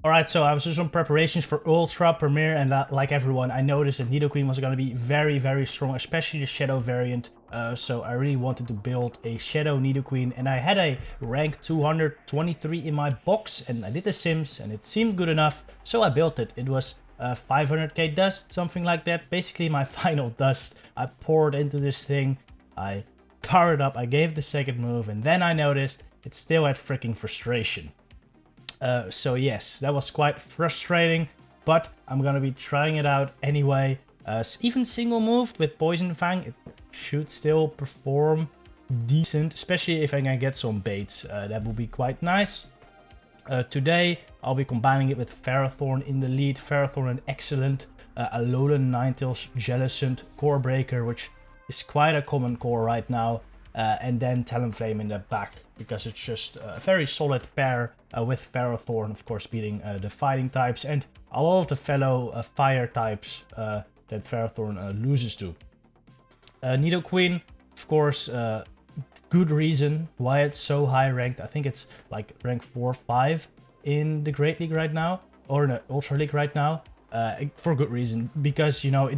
Alright, so I was doing some preparations for Ultra Premier, and like everyone, I noticed that Nidoqueen was going to be very, very strong, especially the Shadow variant. So I really wanted to build a Shadow Nidoqueen, and I had a rank 223 in my box, and I did the sims, and it seemed good enough, so I built it. It was 500k dust, something like that. Basically my final dust. I poured into this thing, I powered up, I gave the second move, and then I noticed it still had freaking frustration. So yes, that was quite frustrating, but I'm gonna be trying it out anyway. Even single move with Poison Fang, it should still perform decent, especially if I can get some baits. That will be quite nice. Today, I'll be combining it with Ferrothorn in the lead. Ferrothorn an excellent Alolan Ninetales Jellicent core breaker, which is quite a common core right now. And then Talonflame in the back, because it's just a very solid pair with Ferrothorn, of course, beating the fighting types and a lot of the fellow fire types that Ferrothorn loses to. Nidoqueen, of course, good reason why it's so high ranked. I think it's like rank 4 or 5 in the Great League right now, or in the Ultra League right now, for good reason, because, you know,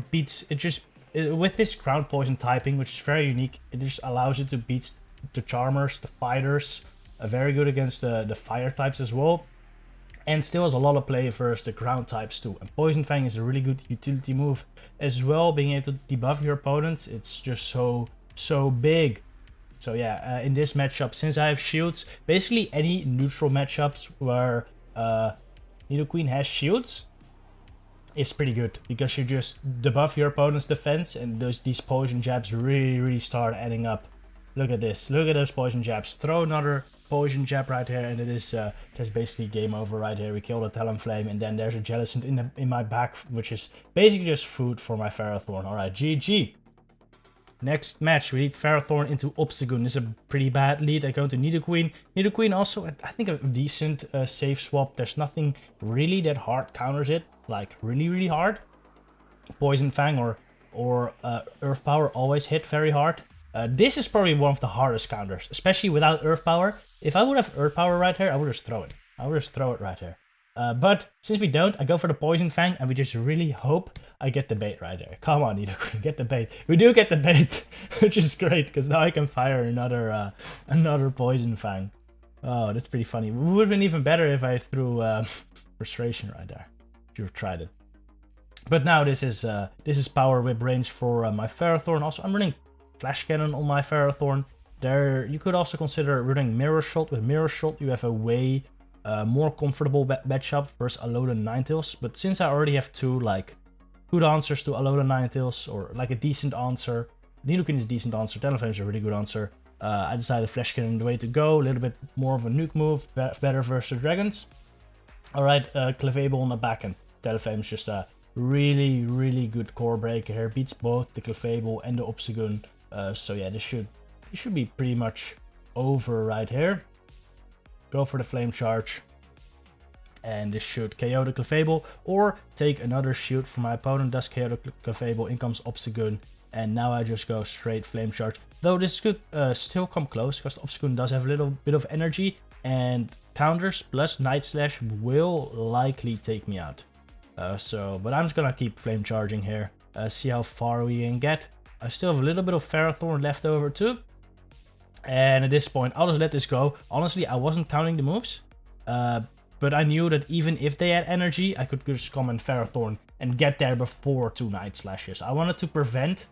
with this ground poison typing, which is very unique, it just allows it to beat the Charmers, the Fighters, very good against the fire types as well, and still has a lot of play versus the ground types too. And Poison Fang is a really good utility move as well, being able to debuff your opponents. It's just so big. So yeah, in this matchup, since I have shields, basically any neutral matchups where Nidoqueen has shields is pretty good, because you just debuff your opponent's defense, and these poison jabs really start adding up. Look at this, look at those poison jabs. Throw another poison jab right here, and it is that's basically game over right here. We kill the Talonflame, and then there's a Jellicent in my back, which is basically just food for my Ferrothorn. Alright, GG. Next match, we lead Ferrothorn into Obstagoon. This is a pretty bad lead. I go to Nidoqueen. Nidoqueen also, I think, a decent save swap. There's nothing really that hard counters it, like really hard. Poison Fang or Earth Power always hit very hard. This is probably one of the hardest counters, especially without Earth Power. If I would have Earth Power right here, I would just throw it. I would just throw it right here. But since we don't, I go for the Poison Fang, and we just really hope I get the bait right there. Come on, Nidoqueen, get the bait. We do get the bait, which is great, because now I can fire another Poison Fang. Oh, that's pretty funny. It would have been even better if I threw Frustration right there. If you've tried it. But now this is Power Whip range for my Ferrothorn. Also, I'm running Flash Cannon on my Ferrothorn. There, you could also consider running Mirror Shot. With Mirror Shot, you have a way more comfortable matchup versus Alolan Ninetales. But since I already have two like good answers to Alolan Ninetales, or like a decent answer, Nidoqueen is a decent answer, Talonflame is a really good answer, I decided Flash Cannon the way to go. A little bit more of a nuke move, better versus dragons. Alright, Clefable on the back end. Talonflame is just a really good core breaker here. Beats both the Clefable and the Obstagoon. So yeah, this should be pretty much over right here. Go for the Flame Charge. And this should KO the Clefable, or take another shield from my opponent, does KO the Clefable, in comes Obstagoon, and now I just go straight Flame Charge. Though this could still come close, because Obstagoon does have a little bit of energy, and counters plus Night Slash will likely take me out. But I'm just gonna keep Flame Charging here, see how far we can get. I still have a little bit of Ferrothorn left over too. And at this point, I'll just let this go. Honestly, I wasn't counting the moves. But I knew that even if they had energy, I could just come in Ferrothorn and get there before 2 Night Slashes. I wanted to prevent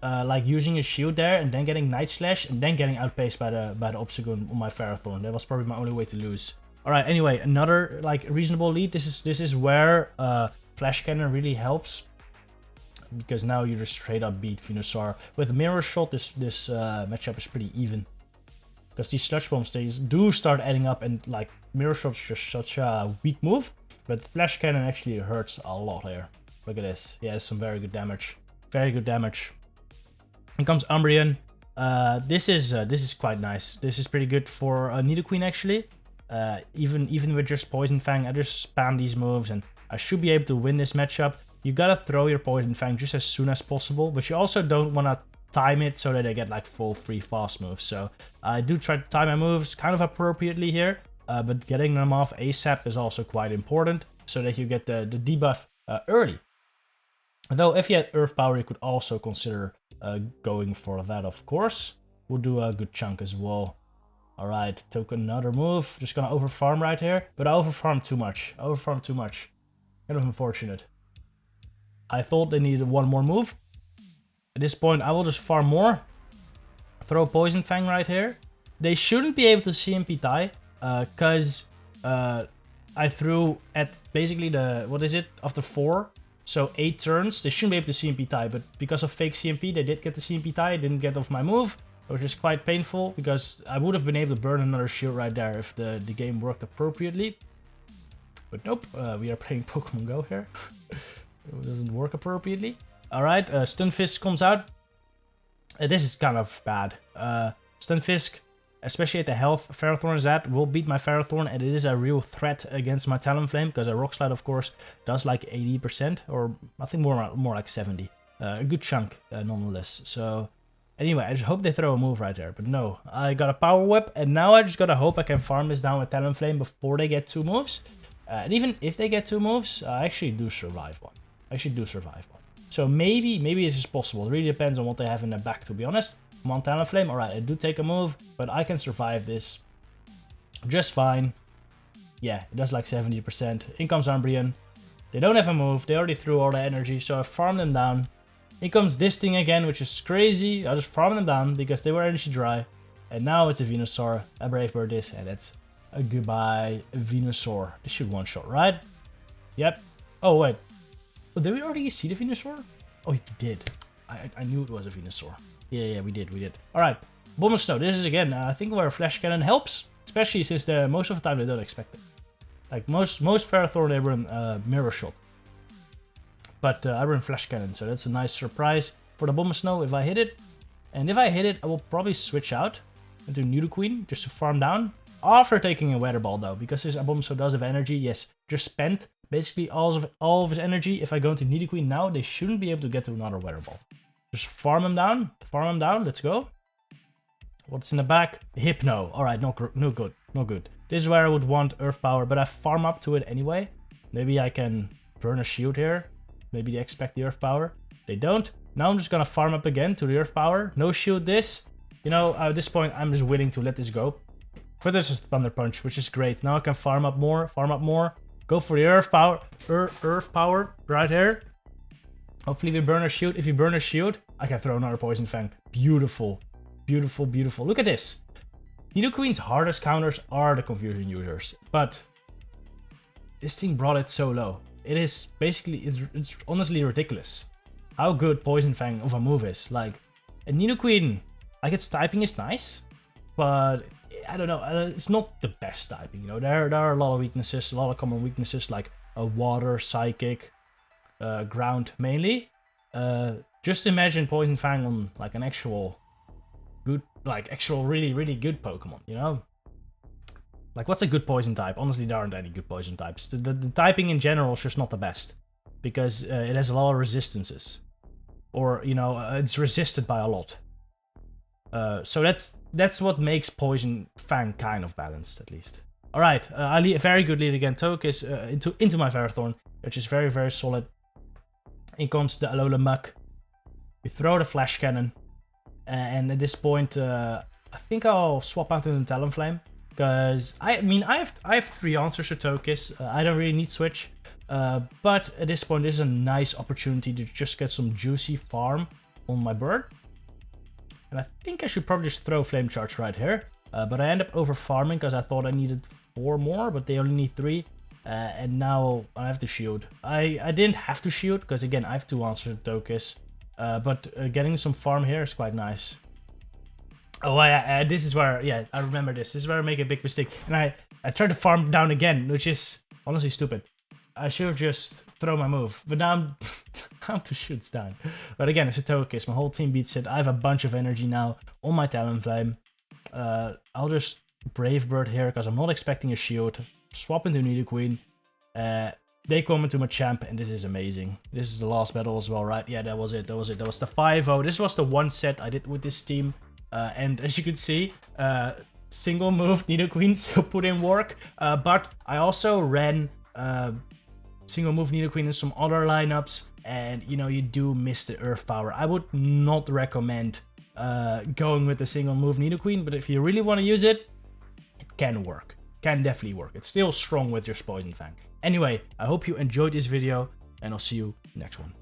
like using a shield there and then getting Night Slash and then getting outpaced by the Obstagoon on my Ferrothorn. That was probably my only way to lose. Alright, anyway, another like reasonable lead. This is where Flash Cannon really helps, because now you just straight up beat Venusaur. With Mirror Shot, this matchup is pretty even, because these Sludge Bombs, they do start adding up, and like Mirror Shot's just such a weak move, but Flash Cannon actually hurts a lot here. Look at this. Yeah, some very good damage. Very good damage. In comes Umbreon. This is quite nice. This is pretty good for Nidoqueen actually. Even with just Poison Fang, I just spam these moves and I should be able to win this matchup. You gotta throw your Poison Fang just as soon as possible, but you also don't want to time it so that I get like full free fast moves. So I do try to time my moves kind of appropriately here. but getting them off ASAP is also quite important, so that you get the debuff early. Though if you had Earth Power, you could also consider going for that, of course. We'll do a good chunk as well. Alright, took another move. Just gonna overfarm right here, but I overfarmed too much. Kind of unfortunate. I thought they needed one more move. At this point, I will just farm more. Throw Poison Fang right here. They shouldn't be able to CMP tie, because I threw at basically the, what is it, after 4. So 8 turns, they shouldn't be able to CMP tie, but because of fake CMP, they did get the CMP tie, didn't get off my move, which is quite painful, because I would have been able to burn another shield right there if the game worked appropriately. But nope, we are playing Pokemon Go here. It doesn't work appropriately. Alright, Stunfisk comes out. This is kind of bad. Stunfisk, especially at the health Ferrothorn is at, will beat my Ferrothorn, and it is a real threat against my Talonflame, because a Rock Slide, of course, does like 80%, or I think more like 70. A good chunk, nonetheless. So, anyway, I just hope they throw a move right there, but no. I got a Power Whip, and now I just gotta hope I can farm this down with Talonflame before they get 2 moves. And even if they get 2 moves, I actually do survive one. So maybe this is possible. It really depends on what they have in their back, to be honest. Montana Flame, alright, I do take a move, but I can survive this just fine. Yeah, it does like 70%. In comes Umbreon. They don't have a move, they already threw all the energy, so I farm them down. In comes this thing again, which is crazy. I just farm them down because they were energy dry. And now it's a Venusaur, a Brave Bird this, and it's a goodbye Venusaur. This should one-shot, right? Yep. Oh, wait. Oh, did we already see the Venusaur? Oh, we did. I knew it was a Venusaur. Yeah, we did. Alright, Abomasnow. This is again, I think where Flash Cannon helps, especially since most of the time they don't expect it. Like most Ferrothorn, they run Mirror Shot. But I run Flash Cannon, so that's a nice surprise for the Abomasnow if I hit it. And if I hit it, I will probably switch out into Nidoqueen just to farm down. After taking a Weather Ball though, because this Abomasnow does have energy, yes, just spent basically all of his energy. If I go into Nidoqueen now, they shouldn't be able to get to another Weather Ball. Just farm him down, let's go. What's in the back? Hypno. Alright, no good. This is where I would want Earth Power, but I farm up to it anyway. Maybe I can burn a shield here. Maybe they expect the Earth Power. They don't. Now I'm just gonna farm up again to the Earth Power. No shield this. You know, at this point, I'm just willing to let this go. But there's just Thunder Punch, which is great. Now I can farm up more. Go for the Earth Power. Earth Power right here. Hopefully we burn a shield. If you burn a shield, I can throw another Poison Fang. Beautiful. Look at this. Nidoqueen's hardest counters are the Confusion users. But this thing brought it so low. It is basically, it's honestly ridiculous how good Poison Fang of a move is. Like, a Nidoqueen, like its typing is nice, but I don't know, it's not the best typing, you know. There are a lot of weaknesses, a lot of common weaknesses like water, psychic, ground mainly. Just imagine Poison Fang on like an actual good, like actual really good Pokemon, you know? Like, what's a good poison type? Honestly, there aren't any good poison types. The typing in general is just not the best, because it has a lot of resistances, or you know, it's resisted by a lot. So that's what makes Poison Fang kind of balanced, at least. All right, I lead a very good lead again. Togekiss into my Ferrothorn, which is very solid. In comes the Alola Muck. We throw the Flash Cannon, and at this point, I think I'll swap out into the Talonflame, because I have 3 answers to Togekiss. I don't really need switch, but at this point, this is a nice opportunity to just get some juicy farm on my bird. And I think I should probably just throw Flame Charge right here. But I end up over farming because I thought I needed 4 more, but they only need 3. And now I have to shield. I didn't have to shield because, again, I have 2 answers to Togekiss. But getting some farm here is quite nice. Oh, this is where, yeah, I remember this. This is where I make a big mistake. And I tried to farm down again, which is honestly stupid. I should have just thrown my move. But now I'm 2 shoots down. But again, it's a Togekiss. My whole team beats it. I have a bunch of energy now on my Talonflame. I'll just Brave Bird here because I'm not expecting a shield. Swap into Nidoqueen. They come into my champ, and this is amazing. This is the last battle as well, right? Yeah, that was it. That was the 5-0. This was the one set I did with this team. And as you can see, single move Nidoqueen still put in work, but I also ran single move Nidoqueen in some other lineups, and you know, you do miss the earth power. I would not recommend going with the single move Nidoqueen, but if you really want to use it, it can work. Can definitely work. It's still strong with your Poison Fang. Anyway, I hope you enjoyed this video, and I'll see you next one.